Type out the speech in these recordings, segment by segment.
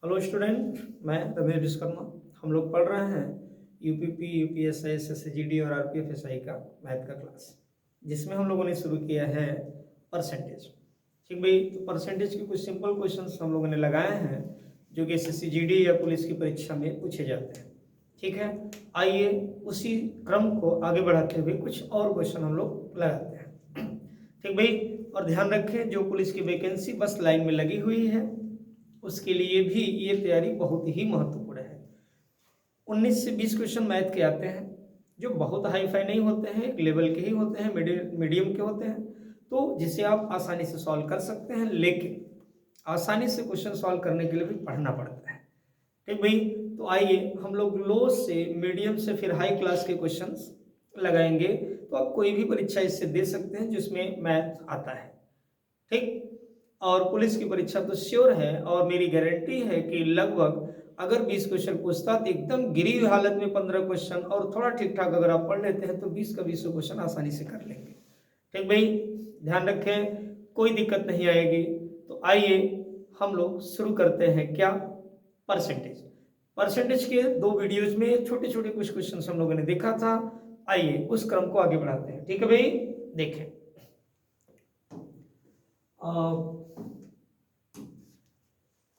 Hello student, मैं रमेश विश्वकर्मा। हम लोग पढ़ रहे हैं यूपीपी, यूपीएसआई, एसएससी और आरपीएफएसआई का मैथ का क्लास, जिसमें हम लोगों ने शुरू किया है परसेंटेज। ठीक भाई, तो परसेंटेज के कुछ सिंपल क्वेश्चंस हम लोगों ने लगाए हैं जो कि एसएससी जीडी या पुलिस की परीक्षा में पूछे जाते हैं। ठीक है, आइए उसी क्रम को आगे बढ़ाते हुए कुछ और क्वेश्चन हम लोग लगाते हैं। ठीक भाई, और ध्यान रखें जो पुलिस की वैकेंसी बस लाइन में लगी हुई है उसके लिए भी ये तैयारी बहुत ही महत्वपूर्ण है। 19 से 20 क्वेश्चन मैथ के आते हैं जो बहुत हाई फाई नहीं होते हैं, एक लेवल के ही होते हैं, मीडियम के होते हैं, तो जिसे आप आसानी से सॉल्व कर सकते हैं। लेकिन आसानी से क्वेश्चन सॉल्व करने के लिए भी पढ़ना पड़ता है। ठीक भाई, तो आइए हम लोग लो से मीडियम से फिर हाई क्लास के क्वेश्चंस लगाएंगे। तो आप कोई भी परीक्षा इससे दे सकते हैं जिसमें मैथ आता है। ठीक, और पुलिस की परीक्षा तो श्योर है और मेरी गारंटी है कि लगभग अगर 20 क्वेश्चन पूछता तो एकदम गिरी हुई हालत में 15 क्वेश्चन और थोड़ा ठीक ठाक अगर आप पढ़ लेते हैं तो 20 का 20 क्वेश्चन आसानी से कर लेंगे। ठीक भाई, ध्यान रखें, कोई दिक्कत नहीं आएगी। तो आइए हम लोग शुरू करते हैं क्या, परसेंटेज। परसेंटेज के 2 वीडियोज में छोटे छोटे कुछ क्वेश्चन हम लोगों ने देखा था। आइए उस क्रम को आगे बढ़ाते हैं। ठीक है भाई, देखें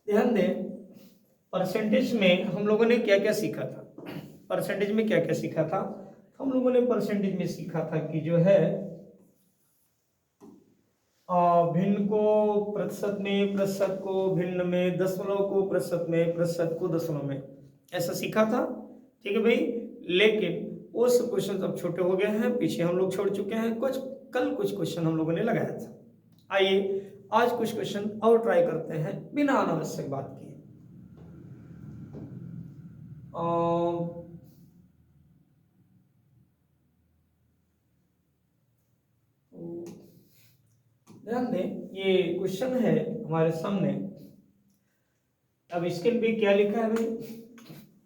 ध्यान दें, परसेंटेज में हम लोगों ने क्या क्या सीखा था। परसेंटेज में क्या क्या सीखा था हम लोगों ने परसेंटेज में सीखा था कि जो है भिन्न को प्रतिशत में, प्रतिशत को भिन्न में, दशमलव को प्रतिशत में, प्रतिशत को दशमलव में, ऐसा सीखा था। ठीक है भाई, लेकिन वो सब क्वेश्चन अब छोटे हो गए हैं, पीछे हम लोग छोड़ चुके हैं। कल कुछ क्वेश्चन हम लोगों ने लगाया था। आइए आज कुछ क्वेश्चन और ट्राई करते हैं बिना अनावश्यक बात किए। ध्यान दें, ये क्वेश्चन है हमारे सामने। अब स्क्रीन पे क्या लिखा है भाई,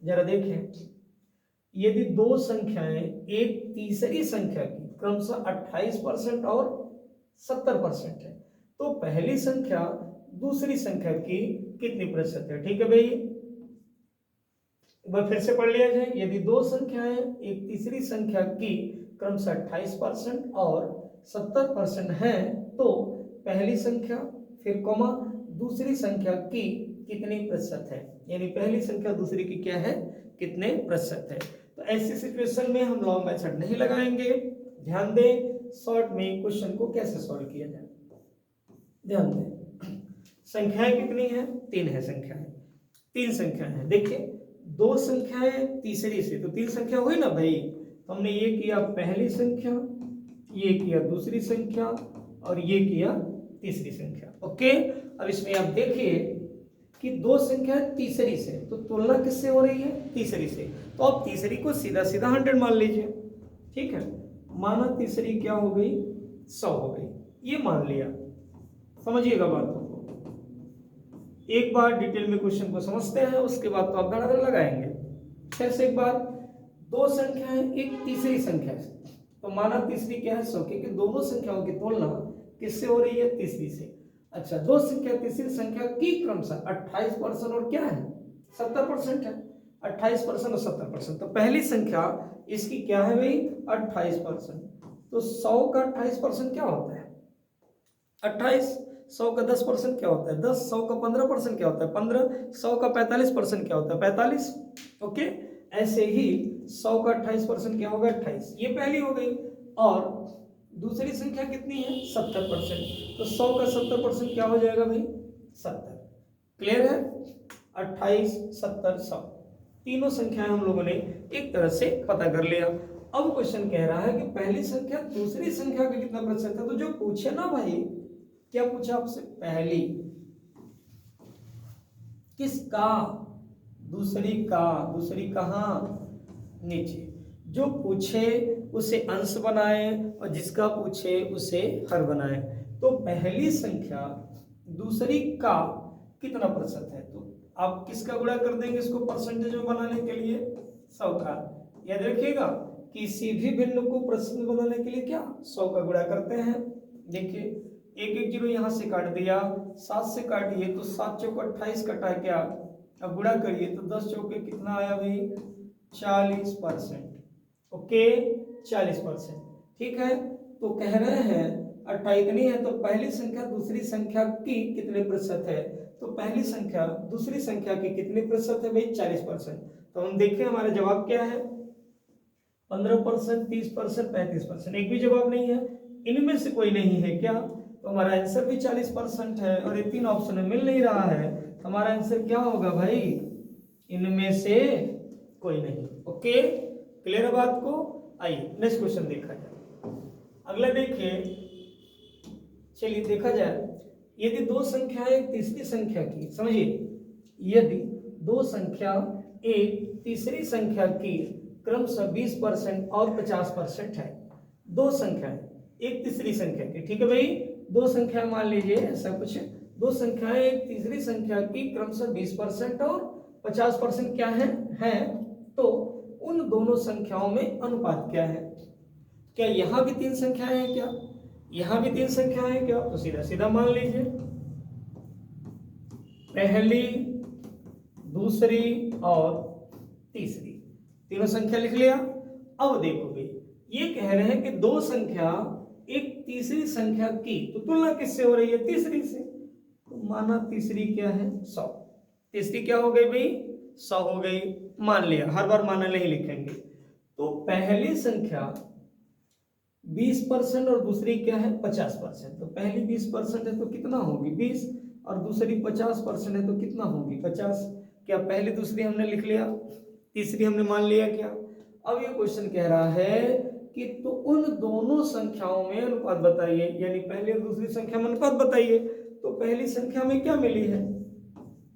जरा देखें। यदि दो संख्याएं एक तीसरी संख्या की क्रमशः 28% और 70% है तो पहली संख्या दूसरी संख्या की कितनी प्रतिशत है। ठीक है भाई, एक बार फिर से पढ़ लिया जाए। यदि दो संख्याएं एक तीसरी संख्या की क्रमशः 28% और 70% है तो पहली संख्या फिर कॉमा दूसरी संख्या की कितनी प्रतिशत है, यानी पहली संख्या दूसरी की क्या है, कितने प्रतिशत है। तो ऐसी सिचुएशन में हम लॉन्ग मेथड नहीं लगाएंगे। ध्यान दें, शॉर्ट में क्वेश्चन को कैसे सॉल्व किया जाए। ध्यान दें, संख्याएं कितनी है, 3 है संख्याएं, 3 संख्याएं हैं। देखिए दो संख्याएं तीसरी से, तो 3 संख्या हुई ना भाई। तो हमने ये किया पहली संख्या, ये किया दूसरी संख्या और ये किया तीसरी संख्या। ओके, अब इसमें आप देखिए कि दो संख्या तीसरी से, तो तुलना किससे हो रही है, तीसरी से। तो आप तीसरी को सीधा सीधा 100 मान लीजिए। ठीक है, माना तीसरी क्या हो गई, 100 हो गई, ये मान लिया। समझिएगा बातों को, एक बार डिटेल में क्वेश्चन को समझते हैं उसके बाद तो आप धड़ाधड़ लगाएंगे। फिर से एक बार, दो संख्याएं एक तीसरी संख्या से, तो माना तीसरी क्या है, 100, क्योंकि दोनों संख्याओं की तुलना किससे हो रही है, तीसरी से। अच्छा, दो संख्या तीसरी संख्या की क्रमशः 28% और क्या है, 70% है। 28% और 70%, तो पहली संख्या इसकी क्या है भाई, 28%। तो 100 का 28% क्या होता है, 28। 100 का 10% क्या होता है, 10। 100 का 15% क्या होता है, 15। 100 का 45% क्या होता है, 45। ओके, ऐसे ही 100 का 28% क्या होगा, 28। ये पहली हो गई। और दूसरी संख्या कितनी है, 70%। तो 100 का 70% क्या हो जाएगा भाई, 70। क्लियर है, 28, 70, 100, तीनों संख्याएं हम लोगों ने एक तरह से पता कर लिया। अब क्वेश्चन कह रहा है कि पहली संख्या दूसरी संख्या का कितना प्रतिशत है। तो जो पूछे ना भाई, क्या पूछा आपसे, पहली किसका, दूसरी का, दूसरी कहां, नीचे। जो पूछे उसे अंश बनाए और जिसका पूछे उसे हर बनाए। तो पहली संख्या दूसरी का कितना प्रतिशत है, तो आप किसका गुणा कर देंगे इसको परसेंटेज में बनाने के लिए, 100 का। याद रखिएगा, किसी भी भिन्न को प्रतिशत में बनाने के लिए क्या, 100 का गुणा करते हैं। देखिए एक एक जीरो यहां से काट दिया, 7 से काटिए तो 7 चौक 28 कटा क्या, अब गुणा करिए तो 10 चौके कितना आया भाई 40%। ओके 40%। ठीक है, तो कह रहे हैं 28 इतनी है तो पहली संख्या दूसरी संख्या की कितने प्रतिशत है, तो पहली संख्या दूसरी संख्या की कितने प्रतिशत है भाई 40%। तो हम देखें हमारा जवाब क्या है 15%, 30%, 35%। एक भी जवाब नहीं है, इनमें से कोई नहीं है क्या, तो हमारा आंसर भी 40% है और ये तीन ऑप्शन में मिल नहीं रहा है, हमारा आंसर क्या होगा भाई इनमें से कोई नहीं। ओके क्लियर है बात को। आइए नेक्स्ट क्वेश्चन देखा जाए। अगला देखिए, चलिए देखा जाए, यदि दो संख्याएं एक तीसरी संख्या की, समझिए यदि दो संख्या एक तीसरी संख्या की क्रमशः 20% और 50% है, दो संख्याएं एक तीसरी संख्या की, ठीक है भाई, दो संख्या मान लीजिए ऐसा कुछ, दो संख्याएं एक तीसरी संख्या की क्रमशः 20% और 50% क्या है, तो उन दोनों संख्याओं में अनुपात क्या है। क्या यहां भी तीन संख्याएं हैं क्या, यहां भी तीन संख्याएं हैं क्या, तो सीधा सीधा मान लीजिए पहली दूसरी और तीसरी, तीनों संख्या लिख लिया। अब देखो भाई ये कह रहे हैं कि दो संख्या एक तीसरी संख्या की, तो तुलना किससे हो रही है तीसरी से, तो माना तीसरी क्या है 100, तीसरी क्या हो गई भाई 100 हो गई, मान लिया, हर बार माना नहीं लिखेंगे। तो पहली संख्या 20% और दूसरी क्या है 50%, तो पहली 20% है तो कितना होगी 20 और दूसरी 50% है तो कितना होगी 50। क्या पहली दूसरी हमने लिख लिया, तीसरी हमने मान लिया क्या। अब ये क्वेश्चन कह रहा है कि तो उन दोनों संख्याओं में अनुपात बताइए, यानी पहली और दूसरी संख्या में अनुपात बताइए। तो पहली संख्या में क्या मिली है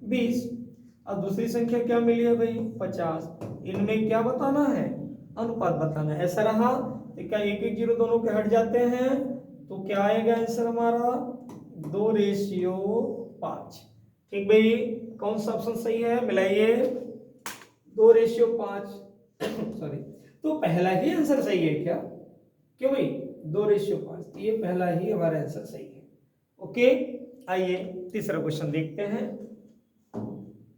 20 और दूसरी संख्या क्या मिली है भाई 50, इनमें क्या बताना है अनुपात बताना है। ऐसा रहा तो क्या एक एक जीरो दोनों के हट जाते हैं, तो क्या आएगा आंसर हमारा 2:5। ठीक भाई, कौन सा ऑप्शन सही है मिलाइए 2:5 सॉरी, तो पहला ही आंसर सही है क्या, क्यों भाई 2:5, ये पहला ही हमारा आंसर सही है। ओके आइए तीसरा क्वेश्चन देखते हैं,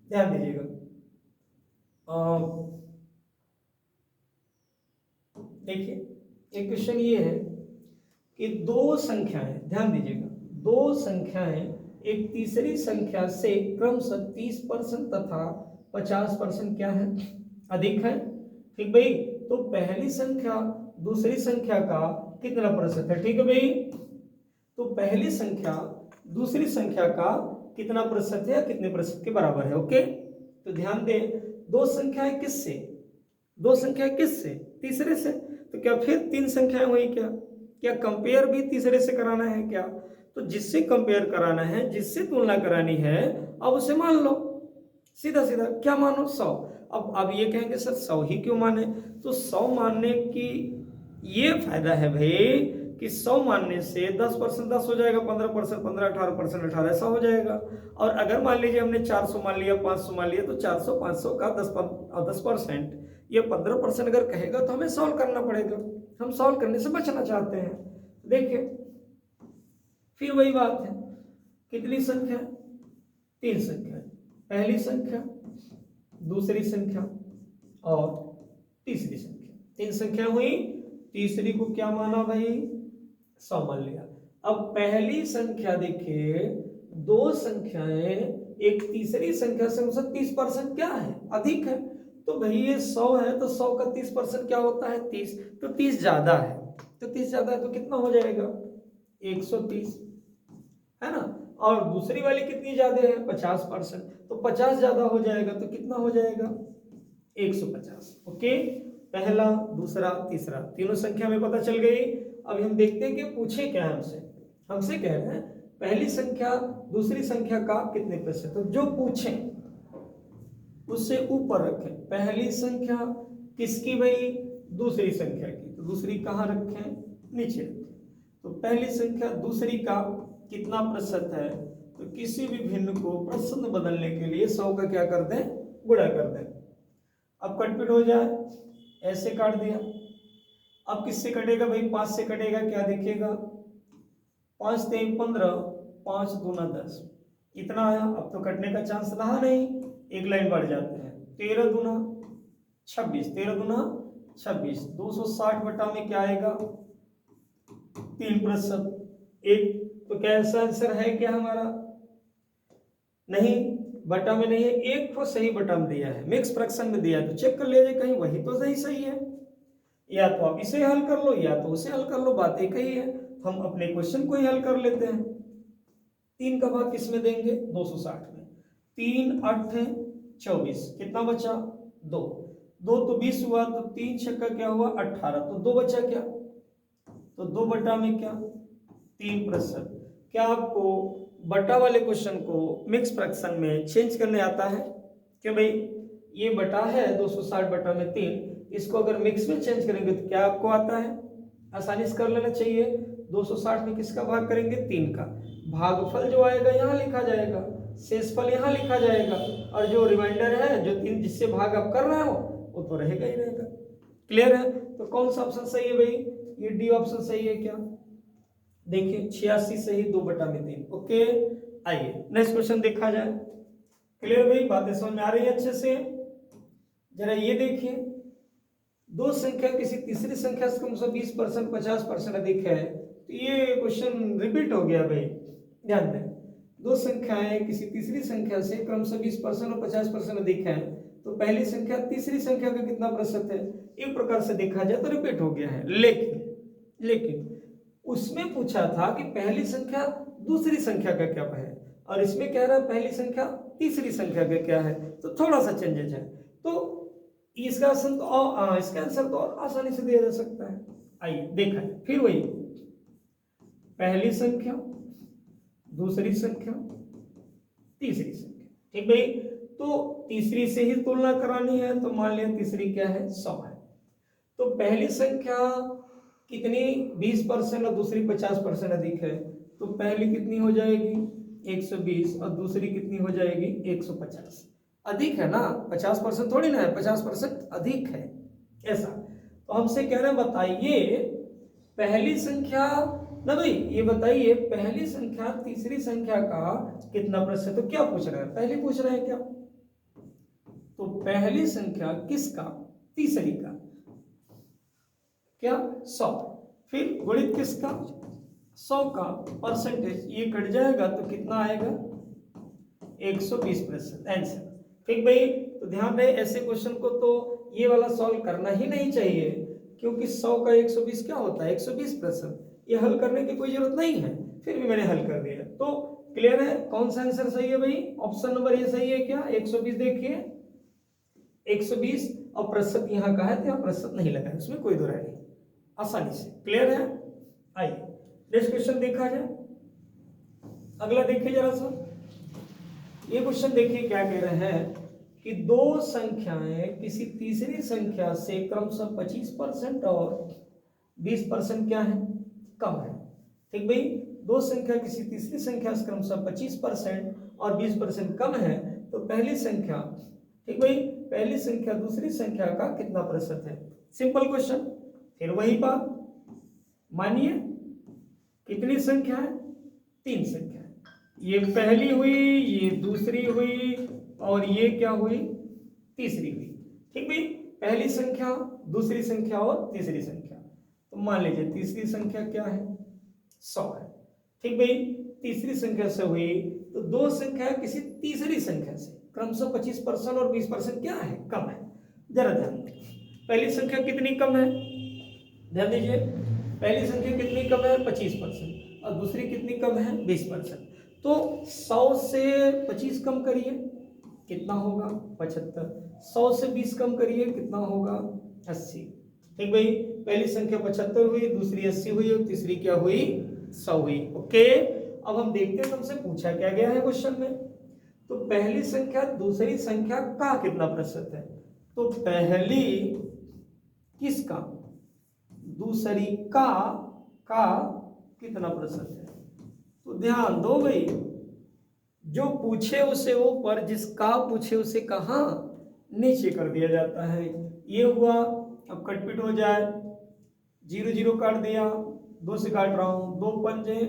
ध्यान दीजिएगा। देखिए एक क्वेश्चन ये है कि दो संख्याएं, ध्यान दीजिएगा, दो संख्याएं एक तीसरी संख्या से क्रमशः 30% तथा 50% क्या है अधिक है। ठीक भाई, तो पहली संख्या दूसरी संख्या का कितना प्रतिशत है, ठीक है भाई, तो पहली संख्या दूसरी संख्या का कितना प्रतिशत है या कितने प्रतिशत के बराबर है। ओके तो ध्यान दें, दो संख्याएं किससे, दो संख्या किससे तीसरे से, तो क्या फिर तीन संख्याएं हुई क्या कंपेयर भी तीसरे से कराना है क्या, तो जिससे कंपेयर कराना है जिससे तुलना करानी है अब उसे मान लो, सीधा सीधा क्या मानो 100। अब ये कहेंगे सर 100 ही क्यों माने, तो 100 मानने की ये फायदा है भाई कि 100 मानने से 10% 10 हो जाएगा, 15% 15, 18% 18 ऐसा हो जाएगा। और अगर मान लीजिए हमने 400 मान लिया 500 मान लिया, तो 400 500 का 10% या 15% अगर कहेगा तो हमें सॉल्व करना पड़ेगा, हम सॉल्व करने से बचना चाहते हैं। देखिए फिर वही बात है, कितनी संख्या तीन संख्या, पहली संख्या दूसरी संख्या और तीसरी संख्या, तीन संख्या हुई, तीसरी को क्या माना भाई 100 मान लिया। अब पहली संख्या देखिए, दो संख्याएं एक तीसरी संख्या से 30% क्या है अधिक है, तो भाई ये 100 है तो 100 का 30% क्या होता है 30, तो 30 ज्यादा है, तो 30 ज्यादा है तो कितना हो जाएगा 130 है ना, और दूसरी वाली कितनी ज्यादा है 50%, तो 50 ज्यादा हो जाएगा तो कितना हो जाएगा 150। ओके पहला दूसरा तीसरा तीनों संख्या में पता चल गई। अब हम देखते हैं कि पूछे क्या है हमसे, हमसे कह रहे हैं पहली संख्या दूसरी संख्या का कितने प्रतिशत, तो जो पूछे उससे ऊपर रखें, पहली संख्या किसकी भाई दूसरी संख्या की, तो दूसरी कहाँ रखें नीचे रखें, तो पहली संख्या दूसरी का कितना प्रतिशत है, तो किसी भी भिन्न को प्रश्न बदलने के लिए 100 का क्या कर दें गुणा कर दें। अब कटपीट हो जाए, ऐसे काट दिया, अब किससे कटेगा भाई 5 से कटेगा, क्या देखिएगा 5 3 15 5 दूना 10 इतना आया, अब तो कटने का चांस रहा नहीं, एक लाइन बढ़ जाते हैं। 13 दूना 26, 13 दूना 26, 260 बटा में क्या आएगा 3%। एक तो कैसा आंसर है क्या हमारा, नहीं बटा में नहीं है, एक को सही बटा में दिया है, मिक्स फ्रैक्शन में दिया है, तो चेक कर लीजिए कहीं वही तो सही है। या तो आप इसे हल कर लो या तो उसे हल कर लो, बात एक ही है। हम अपने क्वेश्चन को ही हल कर लेते हैं। 3 का भाग किस में देंगे 260 में, 3 8 24, कितना बचा 2, 2 तो 20 हुआ, तो 3 छक्का क्या हुआ 18, तो 2 बचा क्या, तो 2 बटा में क्या 3%। क्या आपको बटा वाले क्वेश्चन को मिक्स फ्रैक्शन में चेंज करने आता है? क्यों भाई, ये बटा है 260 बटा में 3, इसको अगर मिक्स में चेंज करेंगे तो क्या आपको आता है, आसानी से कर लेना चाहिए। 260 में किसका भाग करेंगे 3 का, भागफल जो आएगा यहाँ लिखा जाएगा, शेषफल यहाँ लिखा जाएगा, और जो रिमाइंडर है जो 3 जिससे भाग आप कर रहे हो वो तो रहेगा ही रहेगा। क्लियर है? तो कौन सा ऑप्शन सही है भाई, ये डी ऑप्शन सही है क्या, देखिए 86 सही, 2 बटा में 3। ओके, आइए नेक्स्ट क्वेश्चन देखा जाए। क्लियर भाई, बातें समझ में आ रही है अच्छे से? जरा ये देखिए, दो संख्या किसी तीसरी संख्या से कम से 20%, 50% अधिक है, तो ये क्वेश्चन रिपीट हो गया भाई, ध्यान दें। दो संख्याएं किसी तीसरी संख्या से क्रमशः 20% और 50% अधिक है, तो पहली संख्या तीसरी संख्या का कितना प्रतिशत है, एक प्रकार से देखा जाए तो रिपीट हो गया है। लेकिन उसमें पूछा था कि पहली संख्या दूसरी संख्या का क्या है, और इसमें कह रहा है पहली संख्या तीसरी संख्या का क्या है, तो थोड़ा सा चेंजेज है। तो इसका आंसर तो और आसानी से दिया जा सकता है। आइए देखा है, फिर वही पहली संख्या दूसरी संख्या तीसरी संख्या, ठीक भाई। तो तीसरी से ही तुलना करानी है, तो मान लिया तीसरी क्या है 100 है, तो पहली संख्या कितनी 20% और दूसरी 50% अधिक है, तो पहली कितनी हो जाएगी 120 और दूसरी कितनी हो जाएगी 150। अधिक है ना, 50% थोड़ी ना है, 50% अधिक है ऐसा। तो हमसे कह रहे हैं बताइए पहली संख्या ना भाई, ये बताइए पहली संख्या तीसरी संख्या का कितना प्रतिशत, तो क्या पूछ रहे हैं, पहली पूछ रहे हैं क्या, तो पहली संख्या किसका तीसरी का क्या 100, फिर गुणित किसका 100 का परसेंटेज, ये कट जाएगा तो कितना आएगा 120% आंसर। ठीक भाई, तो ध्यान रहे ऐसे क्वेश्चन को तो ये वाला सॉल्व करना ही नहीं चाहिए, क्योंकि 100 का 120 क्या होता है 120%, ये हल करने की कोई जरूरत नहीं है, फिर भी मैंने हल कर दिया। तो क्लियर है कौन सा आंसर सही है भाई, ऑप्शन नंबर ये सही है क्या 120, देखिए 120 और प्रतिशत यहाँ का है तो यहाँ प्रतिशत नहीं लगा है, उसमें कोई दो राय नहीं, आसानी से। क्लियर है? आइए नेक्स्ट क्वेश्चन देखा जाए। अगला देखिए जरा सा, ये क्वेश्चन देखिए क्या कह रहे हैं कि दो संख्याएं किसी तीसरी संख्या से क्रमशः 25% और 20% क्या है कम है। ठीक भाई, दो संख्या किसी तीसरी संख्या से क्रमशः 25% और 20% कम है, तो पहली संख्या, ठीक भाई, पहली संख्या दूसरी संख्या का कितना प्रतिशत है। सिंपल क्वेश्चन, फिर वही बात, मानिए कितनी संख्या है 3 संख्या है, ये पहली हुई, ये दूसरी हुई, और ये क्या हुई तीसरी हुई। ठीक भाई, पहली संख्या दूसरी संख्या और तीसरी संख्या, तो मान लीजिए तीसरी संख्या क्या है 100 है। ठीक भाई, तीसरी संख्या से हुई, तो दो संख्या किसी तीसरी संख्या से क्रमशः 25% और 20% क्या है कम है। जरा ध्यान दीजिए, पहली संख्या कितनी कम है, ध्यान दीजिए, पहली संख्या कितनी कम है 25% और दूसरी कितनी कम है 20%। तो 100 से 25 कम करिए कितना होगा 75, 100 से 20 कम करिए कितना होगा 80। ठीक भाई, पहली संख्या 75 हुई, दूसरी 80 हुई और तीसरी क्या हुई 100 हुई। ओके, अब हम देखते हैं हमसे पूछा क्या गया है क्वेश्चन में। तो पहली संख्या दूसरी संख्या का कितना प्रतिशत है, तो पहली किसका दूसरी का कितना प्रतिशत है। तो ध्यान दो भाई, जो पूछे उसे ऊपर, जिसका पूछे उसे कहां नीचे कर दिया जाता है। ये हुआ, अब कटपिट हो जाए, 0 0 काट दिया, 2 से काट रहा हूं, 2 पंजे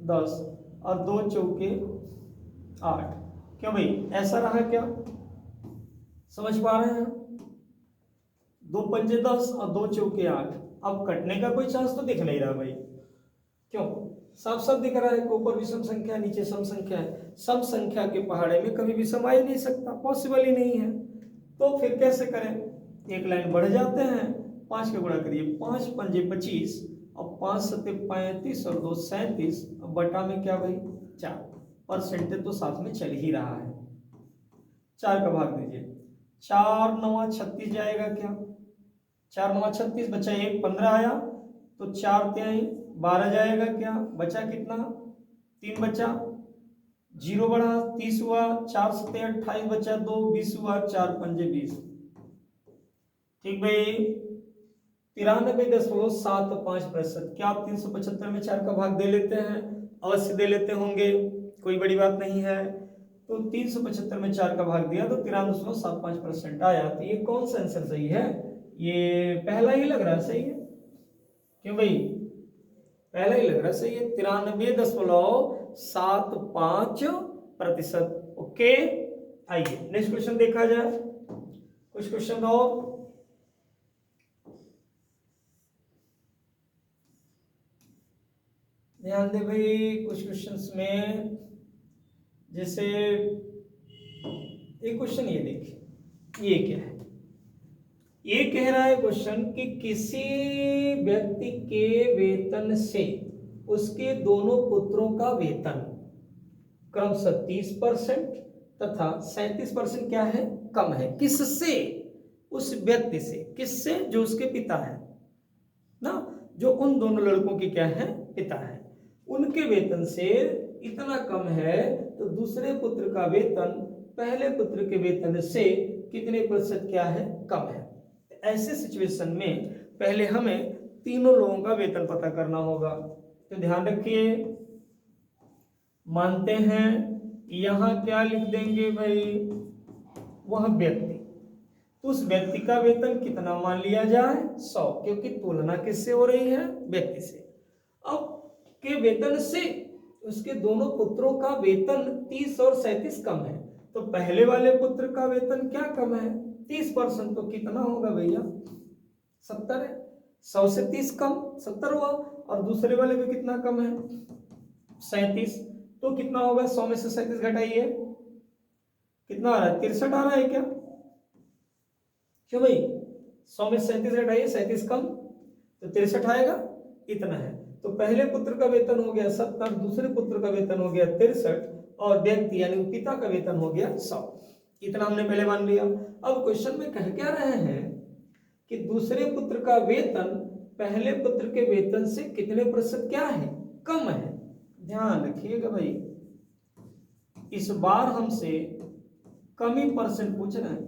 10 और 2 चौके 8। क्यों भाई ऐसा रहा क्या, समझ पा रहे हैं? 2 पंजे 10 और 2 चौके 8। अब कटने का कोई चांस तो दिख नहीं रहा भाई, क्यों? साफ साफ दिख रहा है कि ऊपर विषम संख्या नीचे सम संख्या है। सम संख्या के पहाड़े में कभी विषम आ ही नहीं सकता, पॉसिबल ही नहीं है। तो फिर कैसे करें? एक लाइन बढ़ जाते हैं, 5 का गुणा करिए, 5 पंजे 25 और 5 सत्ते 35 और 2 37, अब बटा में क्या भाई 4, परसेंटेज तो साथ में चल ही रहा है। 4 का भाग दीजिए, 4 9 36 जाएगा क्या? 4 9 36, बचा 1 15 आया, तो 4 3 12 जाएगा क्या? बचा कितना? 3 बचा, 0 बढ़ा 30 हुआ, 4 सत्ते 28 बचा 2 20 हुआ, 4 पंजे 20। ठीक भाई, 93.75%। क्या आप 375 में 4 का भाग दे लेते हैं? अवश्य दे लेते होंगे, कोई बड़ी बात नहीं है। तो 375 में 4 का भाग दिया तो 93.75% आया। तो ये कौन सा आंसर सही है? ये पहला ही लग रहा है सही है, क्यों भाई? पहला ही लग रहा है सही है, 93.75%। ओके, आइए नेक्स्ट क्वेश्चन देखा जाए। कुछ क्वेश्चन और ध्यान दे भाई। कुछ क्वेश्चंस में जैसे एक क्वेश्चन ये देखिए, ये क्या है? ये कह रहा है क्वेश्चन कि किसी व्यक्ति के वेतन से उसके दोनों पुत्रों का वेतन क्रमशः 30% तथा 37% क्या है? कम है। किससे? उस व्यक्ति से। किससे? जो उसके पिता है ना, जो उन दोनों लड़कों के क्या है? पिता है। उनके वेतन से इतना कम है, तो दूसरे पुत्र का वेतन पहले पुत्र के वेतन से कितने प्रतिशत क्या है? कम है। ऐसे सिचुएशन में पहले हमें तीनों लोगों का वेतन पता करना होगा। तो ध्यान रखिए, मानते हैं यहां क्या लिख देंगे भाई? वह व्यक्ति, तो उस व्यक्ति का वेतन कितना मान लिया जाए? 100, क्योंकि तुलना किससे हो रही है? व्यक्ति से। अब के वेतन से उसके दोनों पुत्रों का वेतन 30 और 37 कम है, तो पहले वाले पुत्र का वेतन क्या कम है? 30%। तो कितना होगा भैया? 70 है। 100 से 30 कम 70 हुआ, और दूसरे वाले में कितना कम है? 37। तो कितना होगा? 100 में से 37 घटाइए, कितना आ रहा है? 63 आ रहा है क्या? क्यों भाई? 100 में 37 घटाइए, 37 कम तो 63 आएगा, इतना है। तो पहले पुत्र का वेतन हो गया 70, दूसरे पुत्र का वेतन हो गया 63, और व्यक्ति यानी पिता का वेतन हो गया 100। इतना हमने पहले मान लिया। अब क्वेश्चन में कह क्या रहे हैं कि दूसरे पुत्र का वेतन पहले पुत्र के वेतन से कितने प्रतिशत क्या है? कम है। ध्यान रखिएगा भाई, इस बार हमसे कम ही परसेंट पूछ रहे हैं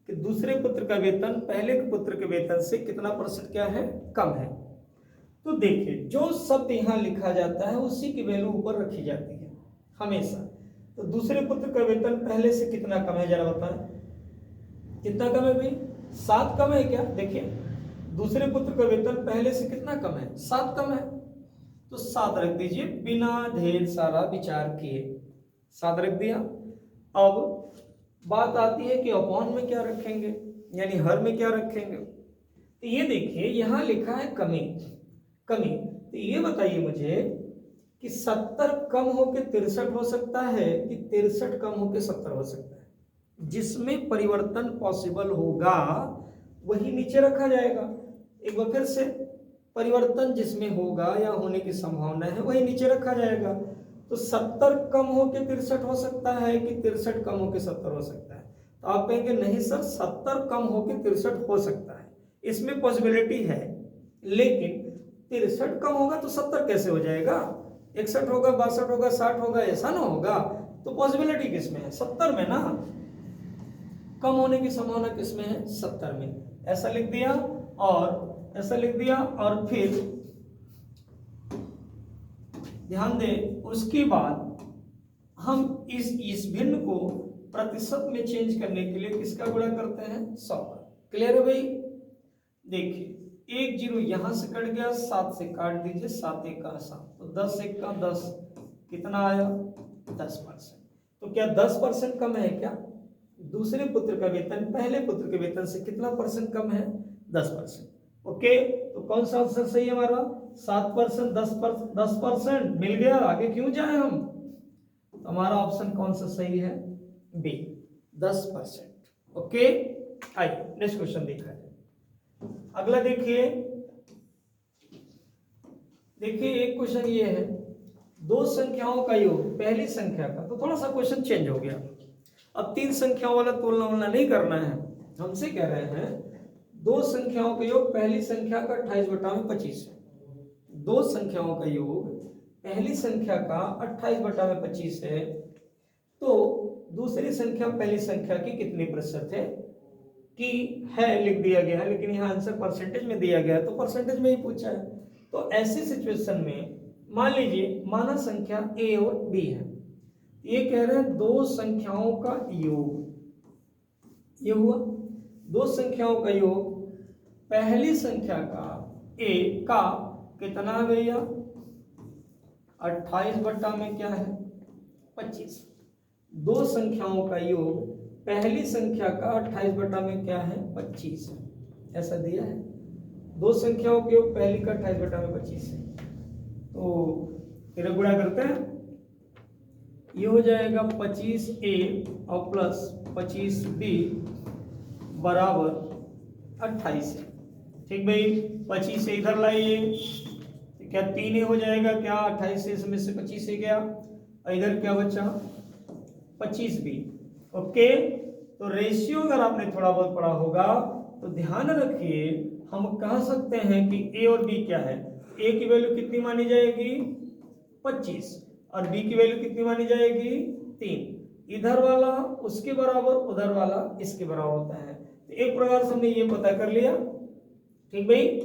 कि दूसरे पुत्र का वेतन पहले के पुत्र के वेतन से कितना परसेंट क्या है? कम है। तो देखिए, जो शब्द यहां लिखा जाता है उसी की वैल्यू ऊपर रखी जाती है हमेशा। तो दूसरे पुत्र का वेतन पहले से कितना कम है, जरा बताएं? कितना कम है भाई? 7 कम है क्या? देखिए, दूसरे पुत्र का वेतन पहले से कितना कम है? 7 कम है, तो 7 रख दीजिए, बिना ढेर सारा विचार किए 7 रख दिया। अब बात आती है कि अपॉन में क्या रखेंगे, यानी हर में क्या रखेंगे। तो ये देखिए, यहां लिखा है कमी। कमी, तो ये बताइए मुझे कि 70 कम होके 63 हो सकता है कि 63 कम होके 70 हो सकता है? जिसमें परिवर्तन पॉसिबल होगा वही नीचे रखा जाएगा। एक बार फिर से, परिवर्तन जिसमें होगा या होने की संभावना है वही नीचे रखा जाएगा। तो 70 कम होके 63 हो सकता है कि 63 कम होके 70 हो सकता है? तो आप कहेंगे नहीं सर, 70 कम होके 63 हो सकता है, इसमें पॉसिबिलिटी है। लेकिन 63 कम होगा तो 70 कैसे हो जाएगा? 61 होगा, 62 होगा, 60 होगा, ऐसा ना होगा। तो पॉसिबिलिटी किसमें है? 70 में ना। कम होने की संभावना किसमें है? 70 में। ऐसा लिख दिया और ऐसा लिख दिया, और फिर ध्यान दें, उसके बाद हम इस भिन्न को प्रतिशत में चेंज करने के लिए किसका गुणा करते हैं? 100 का। क्लियर है भाई? देखिए, 1 0 यहां से कट गया, 7 से काट दीजिए, 7 1 का 7, तो 10 1 का 10, कितना आया? 10%। तो क्या 10% कम है क्या? दूसरे पुत्र का वेतन पहले पुत्र के वेतन से कितना परसेंट कम है? 10%। ओके, तो कौन सा आंसर सही है हमारा? 7%, 10% मिल गया, आगे क्यों जाए हम? तो हमारा ऑप्शन कौन सा सही है? बी, 10%। ओके, आइए नेक्स्ट क्वेश्चन देखा जाए। अगला देखिए एक क्वेश्चन ये है, दो संख्याओं का योग पहली संख्या का, तो थोड़ा सा क्वेश्चन चेंज हो गया। अब तीन संख्याओं वाला तुलना वलना नहीं करना है, हमसे कह रहे हैं दो संख्याओं का योग पहली संख्या का 28/25 है। दो संख्याओं का योग पहली संख्या का 28/25 है, तो दूसरी संख्या पहली संख्या की कितनी प्रतिशत है? कि है लिख दिया गया है, लेकिन यहाँ आंसर परसेंटेज में दिया गया है, तो परसेंटेज में ही पूछा है। तो ऐसी सिचुएशन में मान लीजिए माना संख्या ए और बी है, ये कह रहे हैं दो संख्याओं का योग, ये हुआ दो संख्याओं का योग पहली संख्या का ए का कितना है भैया? 28 बट्टा में क्या है? 25। दो संख्याओं का योग पहली संख्या का 28 बट्टा में क्या है? 25, ऐसा दिया है। दो संख्याओं के योग पहली का 28 बट्टा में 25 है, तो फिर गुणा करते हैं, ये हो जाएगा 25a और प्लस 25b बराबर 28 है। ठीक भाई, 25 से इधर लाइए, तो क्या 3a हो जाएगा क्या? 28 से इसमें से 25 से गया, और इधर क्या बचा? 25b। ओके, तो रेशियो अगर आपने थोड़ा बहुत पढ़ा होगा तो ध्यान रखिए, हम कह सकते हैं कि ए और बी क्या है? ए की वैल्यू कितनी मानी जाएगी? 25, और बी की वैल्यू कितनी मानी जाएगी? 3। इधर वाला उसके बराबर, उधर वाला इसके बराबर होता है। तो एक प्रकार से हमने ये पता कर लिया। ठीक भाई,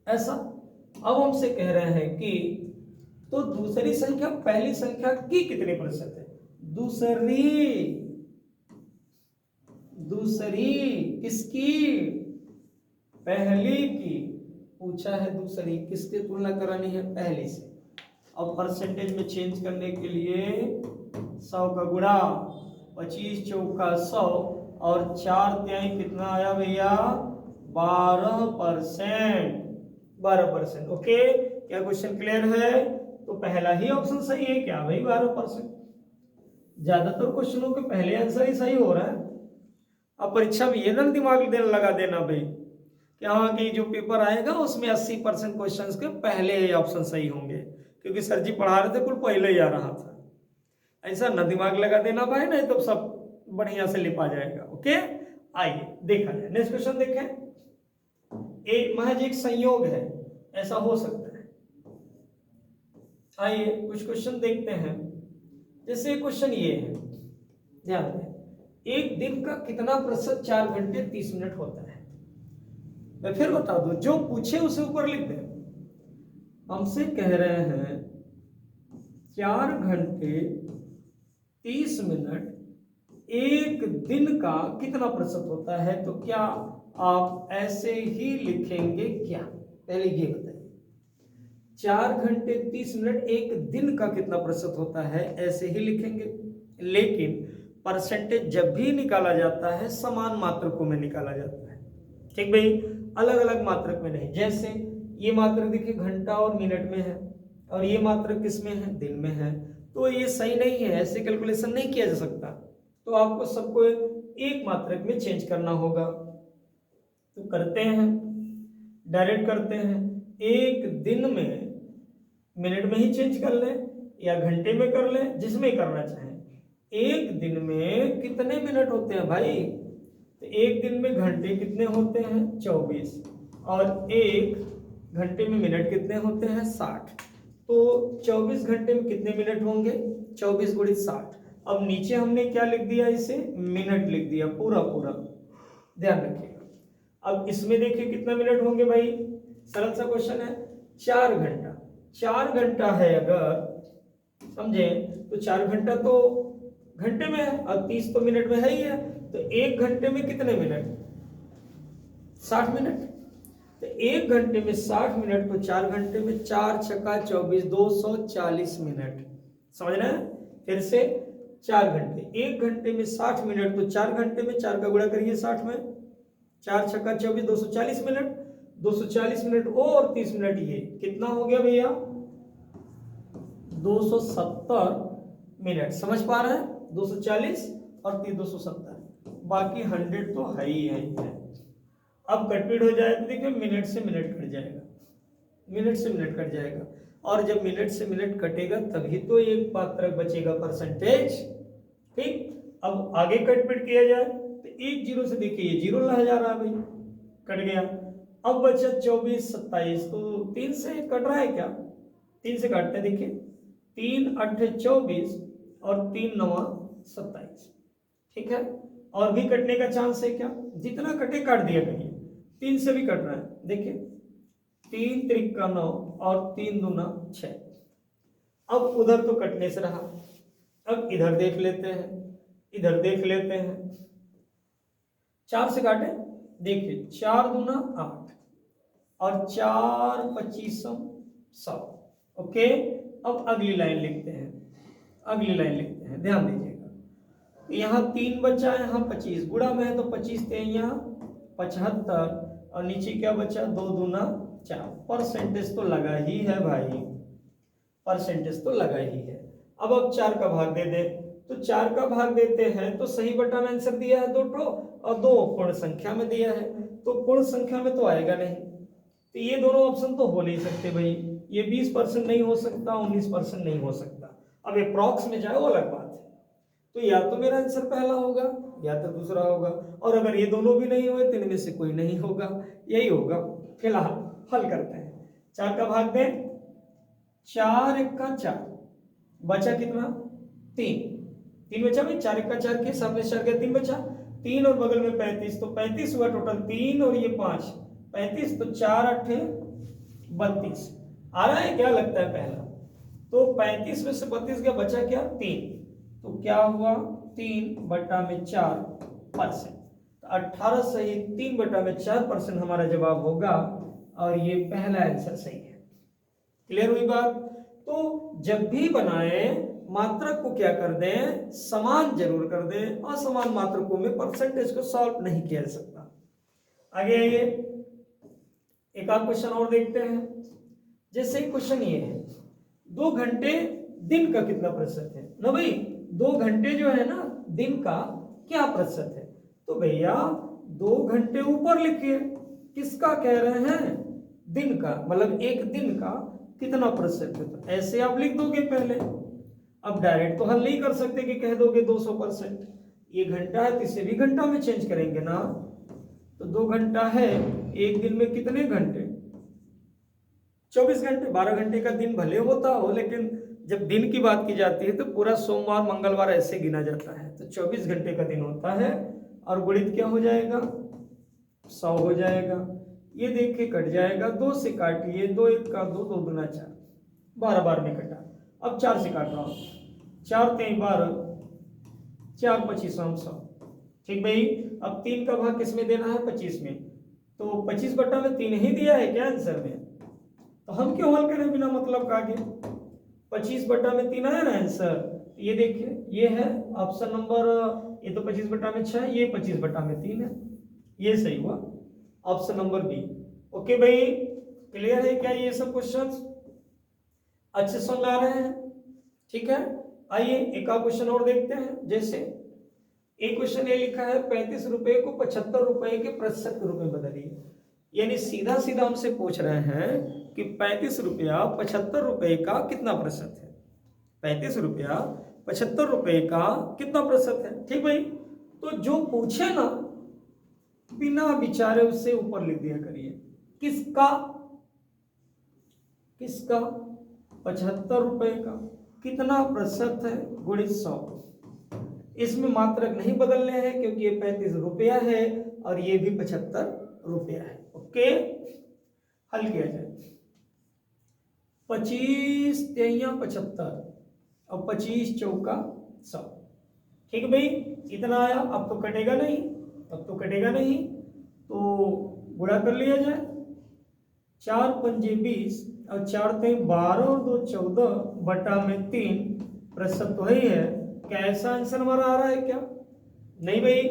ऐसा। अब हमसे कह रहे हैं कि तो दूसरी संख्या पहली संख्या की कितने प्रतिशत है? दूसरी किसकी? पहली की। पूछा है दूसरी, किसकी तुलना करानी है? पहली से। अब परसेंटेज में चेंज करने के लिए 100 का गुणा, 25 चौका 100 और 4 तिहाई कितना आया भैया? 12%। 12%। ओके, क्या क्वेश्चन क्लियर है? तो पहला ही ऑप्शन सही है क्या भाई? 12%। ज्यादातर क्वेश्चनों के पहले आंसर ही सही हो रहा है। अब परीक्षा में ये ना दिमाग देने लगा देना भाई कि हाँ कि जो पेपर आएगा उसमें 80% क्वेश्चंस के पहले ऑप्शन सही होंगे, क्योंकि सर जी पढ़ा रहे थे कुल पहले ही आ रहा था। ऐसा न दिमाग लगा देना भाई, नहीं तो सब बढ़िया से लिपा जाएगा। ओके, आइए देखा जाए नेक्स्ट क्वेश्चन देखें। एक महज एक संयोग है, ऐसा हो सकता है। आइए कुछ क्वेश्चन देखते हैं। जैसे क्वेश्चन ये है, ध्यान दें, एक दिन का कितना प्रतिशत 4 घंटे 30 मिनट होता है? मैं फिर बता दूं, जो पूछे उसे ऊपर लिख दें। हमसे कह रहे हैं 4 घंटे 30 मिनट एक दिन का कितना प्रतिशत होता है? तो क्या आप ऐसे ही लिखेंगे क्या? पहले ये बताइए, 4 घंटे 30 मिनट एक दिन का कितना प्रतिशत होता है? ऐसे ही लिखेंगे। लेकिन परसेंटेज जब भी निकाला जाता है समान मात्रकों में निकाला जाता है। ठीक भाई, अलग अलग मात्रक में नहीं। जैसे ये मात्रक देखिए घंटा और मिनट में है, और ये मात्रक किस में है? दिन में है। तो ये सही नहीं है, ऐसे कैलकुलेशन नहीं किया जा सकता। तो आपको सबको एक मात्रक में चेंज करना होगा। तो करते हैं, डायरेक्ट करते हैं। एक दिन में मिनट में ही चेंज कर लें या घंटे में कर लें, जिसमें करना चाहें। एक दिन में कितने मिनट होते हैं भाई? तो एक दिन में घंटे कितने होते हैं? 24। और एक घंटे में मिनट कितने होते हैं? 60। तो 24 घंटे में कितने मिनट होंगे? 24 गुणित 60। अब नीचे हमने क्या लिख दिया? इसे मिनट लिख दिया, पूरा पूरा, ध्यान रखिएगा। अब इसमें देखिए कितना मिनट होंगे भाई? सरल सा क्वेश्चन है। 4 घंटा, 4 घंटा है अगर समझे, तो 4 घंटा तो घंटे में है और 30 तो मिनट में है ही है। तो एक घंटे में कितने मिनट? 60 मिनट। तो एक घंटे में 60 मिनट, तो 4 घंटे में 4 छक्का 24, 240 मिनट। समझ रहे हैं? फिर से 4 घंटे, 1 घंटे में 60 मिनट, तो 4 घंटे में 4 का गुणा करिए 60 में, 4 छक्का 24, 240 मिनट, 240 मिनट और 30 मिनट, ये कितना हो गया भैया 270 मिनट। समझ पा रहे हैं, 240 और 30 270, बाकी 100 तो है ही है। अब कटपीट हो जाए तो देखिए मिनट से मिनट कट जाएगा, मिनट से मिनट कट जाएगा, और जब मिनट से मिनट कटेगा तभी तो एक पात्रक बचेगा परसेंटेज। ठीक, अब आगे कटपीट किया जाए तो 1 जीरो से देखिए ये जीरो रह जा रहा है भाई, कट गया। अब बचा 24 27, तो 3 से कट रहा है क्या, 3 से काटते हैं, देखिए 3 8 24 और 3 9 27, ठीक है। और भी कटने का चांस है क्या, जितना कटे काट दिया करिए, 3 से भी कट रहा है, देखिए 3 त्रिका 9 और 3 दूना 6। अब उधर तो कटने से रहा, अब इधर देख लेते हैं, इधर देख लेते हैं, 4 से काटे, देखिए 4 दूना 8 और 4 25 100। ओके, अब अगली लाइन लिखते हैं, अगली लाइन लिखते हैं, ध्यान दीजिएगा, यहाँ 3 बचा, यहाँ 25 गुणा में है तो 25 थे, यहाँ 75 और नीचे क्या बचा 2 दूना 4। परसेंटेज तो लगा ही है भाई, परसेंटेज तो लगा ही है। अब 4 का भाग दे दे, तो 4 का भाग देते हैं तो सही बटा में आंसर दिया है 2 ठो और 2 पूर्ण संख्या में दिया है, तो पूर्ण संख्या में तो आएगा नहीं, तो ये दोनों ऑप्शन तो हो नहीं सकते भाई, ये 20% नहीं हो सकता, 19% नहीं हो सकता। अब अप्रॉक्स में जाए वो अलग बात है, तो या तो मेरा आंसर पहला होगा या तो दूसरा होगा, और अगर ये दोनों भी नहीं हुए तो इनमें से कोई नहीं होगा, यही होगा। फिलहाल हल करते हैं, 4 का भाग दें, 4 1 का 4, बचा कितना 3 बचा भाई, 4 1 का 4 के सामने 4 का 3 बचा, 3 और बगल में 35, तो 35 हुआ टोटल, 3 और ये 5 35, तो 4 8 32। आ रहा है क्या, लगता है पहला, तो 35 में से 32 का बचा क्या 3, तो क्या हुआ 3 बटा में 4%, तो 18 सही 3 बटा में 4% हमारा जवाब होगा, और ये पहला आंसर सही है। क्लियर हुई बात। तो जब भी बनाए मात्रक को क्या कर दें, समान जरूर कर दें, असमान मात्रकों में परसेंटेज को सॉल्व नहीं किया जा सकता। आगे आइए, एक और क्वेश्चन और देखते हैं। जैसे क्वेश्चन ये है, 2 घंटे दिन का कितना प्रतिशत है ना भाई, 2 घंटे जो है ना दिन का क्या प्रतिशत है, तो भैया 2 घंटे ऊपर लिखिए, किसका कह रहे हैं, दिन का, मतलब एक दिन का कितना प्रतिशत है, तो ऐसे आप लिख दोगे पहले। अब डायरेक्ट तो हल नहीं कर सकते कि कह दोगे 200%, ये घंटा है तो इसे भी घंटा में चेंज करेंगे ना, तो 2 घंटा है, एक दिन में कितने घंटे 24 घंटे, 12 घंटे का दिन भले होता हो, लेकिन जब दिन की बात की जाती है तो पूरा सोमवार मंगलवार ऐसे गिना जाता है, तो 24 घंटे का दिन होता है, और गुणित क्या हो जाएगा 100 हो जाएगा, ये देख के कट जाएगा, 2 से काटिए, 2 1 का 2, 2 दूना 4, 12 बार में कटा। अब 4 से काट रहा हूं, 4 3 12, 4 25 100, ठीक भाई। अब 3 का भाग किस में देना है 25 में, तो 25 बटा में 3 ही दिया है क्या आंसर में, तो हम क्यों हल करें बिना मतलब का, आगे 25 बटा में 3 आया ना आंसर, ये देखिए ये है ऑप्शन नंबर, ये तो 25 बटा में 6, ये 25 बटा में 3 है, ये सही हुआ ऑप्शन नंबर बी। ओके भाई, क्लियर है क्या ये सब क्वेश्चंस, अच्छे समझ आ रहे हैं, ठीक है। आइए एक और क्वेश्चन और देखते हैं। जैसे एक क्वेश्चन ये लिखा है 35 रुपए को 75 रुपए के प्रतिशत के रूप में बदलिए, यानी सीधा सीधा हमसे पूछ रहे हैं कि 35 रुपया 75 रुपए का कितना प्रतिशत है, 35 रुपया 75 रुपए का कितना प्रतिशत है, ठीक भाई। तो जो पूछे ना बिना विचारे उससे ऊपर लिख दिया करिए, किसका किसका 75 रुपए का कितना प्रतिशत है गुणित 100। इसमें मात्रक नहीं बदलने हैं क्योंकि ये 35 रुपया है और ये भी 75 रुपया है। ओके, हल किया जाए, 25 3 75 और 25 चौका 100, ठीक भाई, इतना आया। अब तो कटेगा नहीं, अब तो कटेगा नहीं, तो गुणा कर लिया जाए, 4 पंजे 20 और 4 3 12 और 2 14 बटा में 3 प्रतिशत तो ही है, क्या ऐसा आंसर हमारा आ रहा है क्या? नहीं भाई।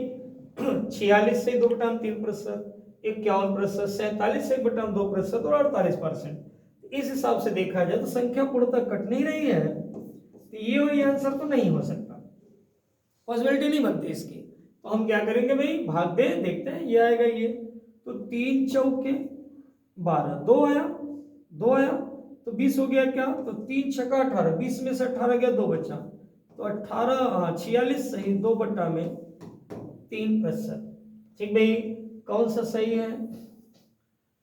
46 से 2/3%, 51%, 47 से 1/2% और 48%। इस हिसाब से देखा जाए तो संख्या पूर्णतः कट नहीं रही है, तो ये और ये आंसर तो नहीं हो सकता, पॉसिबिलिटी नहीं बनती इसकी। तो हम क्या करेंगे भाई, भाग दे, देखते हैं ये आएगा ये। तो 3 चौके 12, 2 आया, 2 आया तो 20 हो गया क्या? तो 3 छक्का 18, 20 में से 18 गया, 2 बचा, तो 18 46 सही 2/3%। ठीक भाई, कौन सा सही है?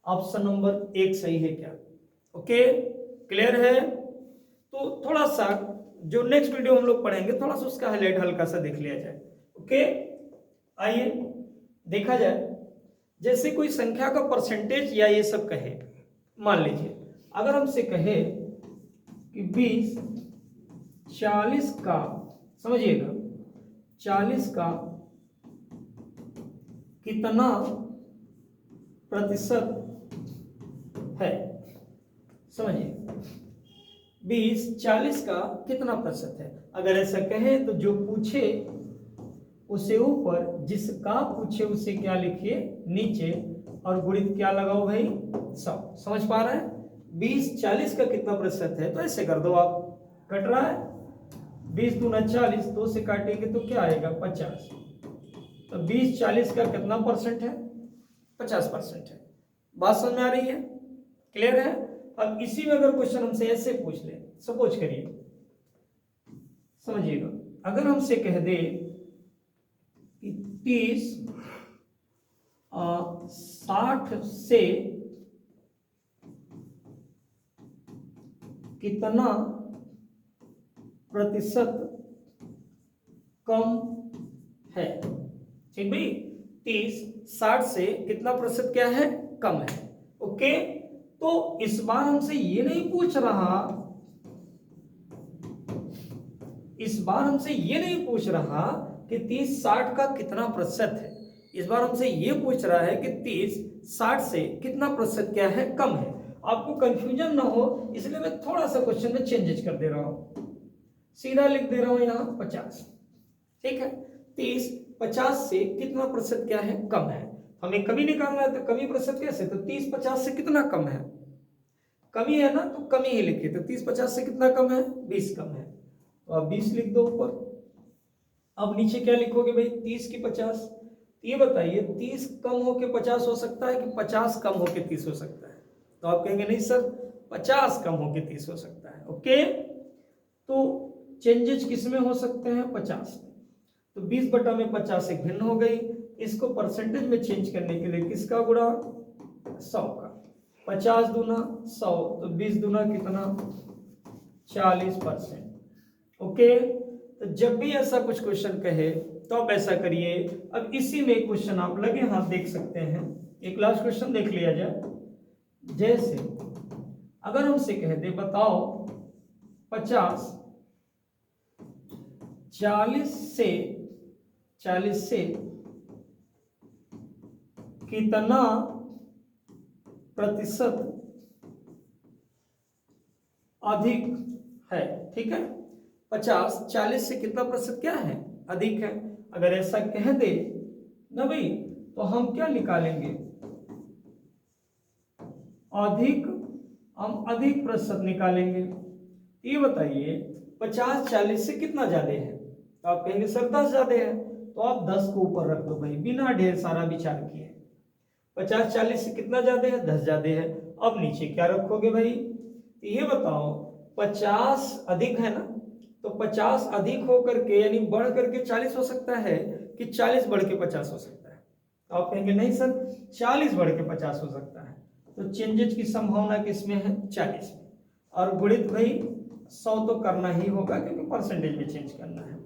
ऑप्शन नंबर 1 सही है क्या? ओके, क्लियर है? तो थोड़ा सा जो नेक्स्ट वीडियो हम लोग पढ़ेंगे थोड़ा सा उसका हाईलाइट हल्का सा देख लिया जाए। ओके, आइए देखा जाए। जैसे कोई संख्या का परसेंटेज या ये सब कहे, मान लीजिए अगर हमसे कहे कि 20 40 का, समझिएगा 40 का कितना प्रतिशत है, समझिए 20 40 का कितना प्रतिशत है। अगर ऐसा कहें तो जो पूछे उसे ऊपर, जिसका पूछे उसे क्या लिखिए नीचे, और गुणित क्या लगाओ भाई 100। समझ पा रहे हैं? 20 40 का कितना प्रतिशत है, तो ऐसे कर दो आप, कट रहा है 20 दूना 40, 2 से काटेंगे तो क्या आएगा 50। तो 20 40 का कितना परसेंट है? 50% है। बात समझ में आ रही है? क्लियर है? अब इसी में अगर क्वेश्चन हमसे ऐसे पूछ ले, सपोज करिए, समझिएगा अगर हमसे कह दे कि 30 60 से कितना प्रतिशत कम है। ठीक भाई, 30 60 से कितना प्रतिशत क्या है, कम है। ओके, तो इस बार हमसे ये नहीं पूछ रहा, इस बार हमसे ये नहीं पूछ रहा कि 30 60 का कितना प्रतिशत है। इस बार हमसे ये पूछ रहा है कि 30 60 से कितना प्रतिशत क्या है, कम है। आपको कंफ्यूजन ना हो इसलिए मैं थोड़ा सा क्वेश्चन में चेंजेस कर दे रहा हूं, सीधा लिख दे रहा हूं यहां 50। ठीक है, 30 50 से कितना प्रतिशत क्या है, कम है। हमें कमी निकालना है, तो कमी प्रतिशत कैसे, तो 30 50 से कितना कम है, कमी है ना, तो कमी ही लिखिए। तो 30 50 से कितना कम है, 20 कम है, तो आप 20 लिख दो ऊपर। अब नीचे क्या लिखोगे भाई, 30 की 50। ये बताइए 30 कम होके 50 हो सकता है कि 50 कम होके 30 हो सकता है? तो आप कहेंगे नहीं सर, 50 कम होके 30 हो सकता है। ओके, तो चेंजेस किस में हो सकते हैं, 50 में। तो 20/50 एक भिन्न हो गई, इसको परसेंटेज में चेंज करने के लिए किसका गुणा, 100 का। 50 दूना 100, तो 20 दूना कितना 40%। ओके, तो जब भी ऐसा कुछ क्वेश्चन कहे तो आप ऐसा करिए। अब इसी में एक क्वेश्चन आप लगे हाथ देख सकते हैं, एक लास्ट क्वेश्चन देख लिया जाए। जैसे अगर हमसे कह दे बताओ 50 40 से कितना प्रतिशत अधिक है। ठीक है, 50 40 से कितना प्रतिशत क्या है, अधिक है। अगर ऐसा कह दे ना भाई, तो हम क्या निकालेंगे, अधिक, हम अधिक प्रतिशत निकालेंगे। ये बताइए 50 40 से कितना ज्यादा है, तो आप कहेंगे सर 10 ज्यादा है, तो आप 10 को ऊपर रख दो भाई, बिना ढेर सारा विचार किए। 50 40 से कितना ज्यादा है, 10 ज्यादा है। अब नीचे क्या रखोगे भाई, तो ये बताओ 50 अधिक है ना, तो 50 अधिक होकर के यानी बढ़ करके 40 हो सकता है कि 40 बढ़ के 50 हो सकता है? तो आप कहेंगे नहीं सर, 40 बढ़ के 50 हो सकता है। तो चेंजेस की संभावना किसमें है, 40 में। और गुणित भाई 100 तो करना ही होगा क्योंकि परसेंटेज में चेंज करना है।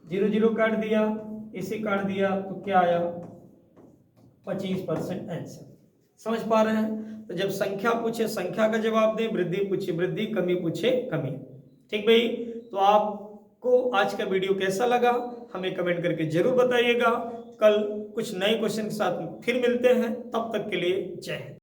0 0 काट दिया, इसे काट दिया, तो क्या आया 25% आंसर। समझ पा रहे हैं? तो जब संख्या पूछे संख्या का जवाब दें, वृद्धि पूछे वृद्धि, कमी पूछे कमी। ठीक भाई, तो आपको आज का वीडियो कैसा लगा हमें कमेंट करके जरूर बताइएगा। कल कुछ नए क्वेश्चन के साथ फिर मिलते हैं, तब तक के लिए जय हिंद।